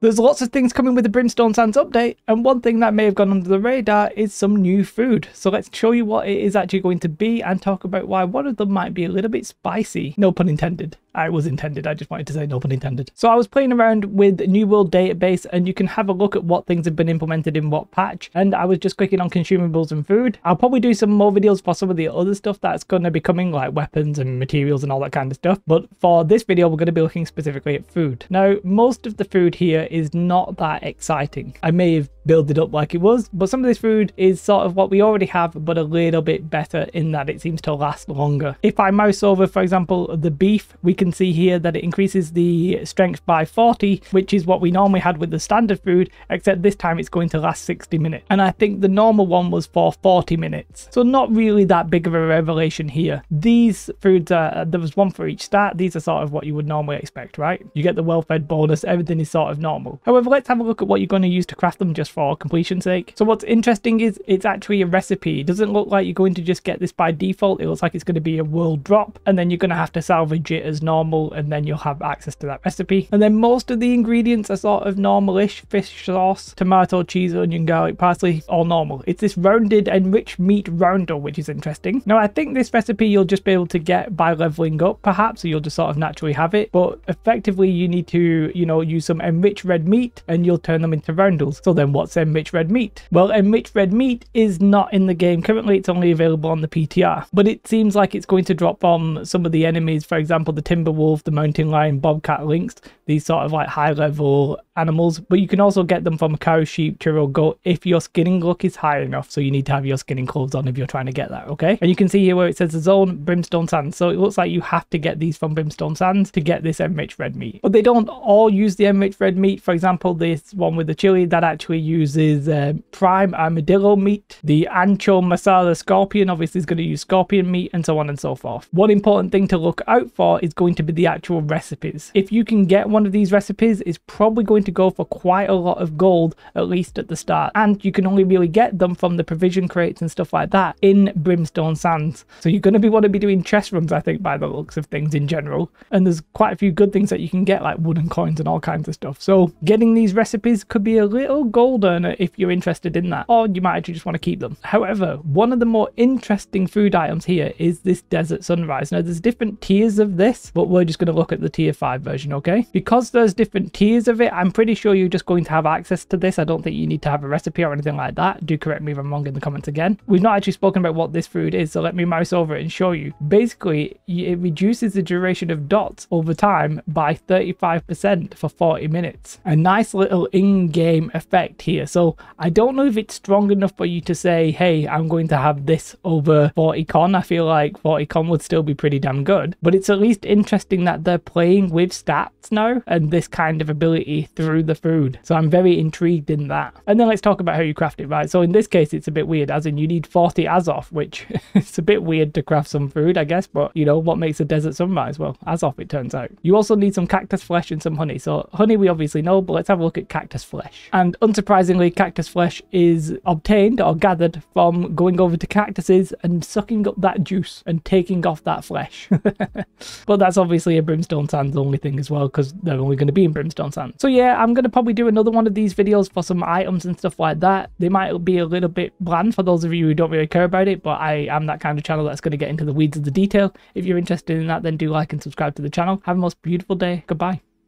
There's lots of things coming with the Brimstone Sands update, and one thing that may have gone under the radar is some new food. So let's show you what it is actually going to be and talk about why one of them might be a little bit spicy. No pun intended. I was intended. I just wanted to say no pun intended. So I was playing around with New World Database, and you can have a look at what things have been implemented in what patch. And I was just clicking on consumables and food. I'll probably do some more videos for some of the other stuff that's going to be coming, like weapons and materials and all that kind of stuff. But for this video, we're going to be looking specifically at food. Now, most of the food here is not that exciting. I may have built it up like it was, but some of this food is sort of what we already have, but a little bit better in that it seems to last longer. If I mouse over, for example, the beef, we can see here that it increases the strength by 40, which is what we normally had with the standard food, except this time it's going to last 60 minutes. And I think the normal one was for 40 minutes. So not really that big of a revelation here. These foods are, there was one for each stat. These are sort of what you would normally expect, right? You get the well-fed bonus, everything is sort of normal. However, let's have a look at what you're going to use to craft them just for completion's sake. So what's interesting is it's actually a recipe. It doesn't look like you're going to just get this by default. It looks like it's going to be a world drop, and then you're going to have to salvage it as normal, and then you'll have access to that recipe. And then most of the ingredients are sort of normal-ish. Fish sauce, tomato, cheese, onion, garlic, parsley, all normal. It's this rounded enriched meat rounder, which is interesting. Now I think this recipe you'll just be able to get by leveling up perhaps, so you'll just sort of naturally have it, but effectively you need to, you know, use some enriched red meat and you'll turn them into roundels. So then what's enriched red meat? Well, enriched red meat is not in the game currently. It's only available on the PTR, but it seems like it's going to drop from some of the enemies, for example the timber wolf, the mountain lion, bobcat, lynx, these sort of like high level animals. But you can also get them from cow, sheep, churro, goat if your skinning luck is high enough. So you need to have your skinning clothes on if you're trying to get that, okay? And you can see here where it says the zone, Brimstone Sands. So it looks like you have to get these from Brimstone Sands to get this enriched red meat. But they don't all use the enriched red meat. For example, this one with the chili, that actually uses prime armadillo meat. The ancho masala scorpion obviously is going to use scorpion meat, and so on and so forth. One important thing to look out for is going to be the actual recipes. If you can get one of these recipes, it's probably going to go for quite a lot of gold, at least at the start. And you can only really get them from the provision crates and stuff like that in Brimstone Sands. So you're going to want to be doing chest runs, I think, by the looks of things in general. And there's quite a few good things that you can get, like wooden coins and all kinds of stuff. So getting these recipes could be a little gold earner if you're interested in that, or you might actually just want to keep them. However, one of the more interesting food items here is this desert sunrise. Now there's different tiers of this, but we're just going to look at the tier 5 version, okay? Because there's different tiers of it, I'm pretty sure you're just going to have access to this. I don't think you need to have a recipe or anything like that. Do correct me if I'm wrong in the comments again. We've not actually spoken about what this food is, so let me mouse over it and show you. Basically, it reduces the duration of dots over time by 35% for 40 minutes. A nice little in-game effect here. So I don't know if it's strong enough for you to say, hey, I'm going to have this over 40 con. I feel like 40 con would still be pretty damn good, but it's at least interesting that they're playing with stats now and this kind of ability through the food. So I'm very intrigued in that. And then let's talk about how you craft it, right? So in this case, it's a bit weird, as in you need 40 Azoth, which it's a bit weird to craft some food, I guess, but you know, what makes a desert sunrise? Well, Azoth, it turns out. You also need some cactus flesh and some honey. So honey we obviously know, but let's have a look at cactus flesh. And unsurprisingly, cactus flesh is obtained or gathered from going over to cactuses and sucking up that juice and taking off that flesh. But that's obviously a Brimstone Sands only thing as well, because they're only going to be in Brimstone Sands. So yeah, I'm going to probably do another one of these videos for some items and stuff like that. They might be a little bit bland for those of you who don't really care about it, but I am that kind of channel that's going to get into the weeds of the detail. If you're interested in that, then do like and subscribe to the channel. Have a most beautiful day. Goodbye.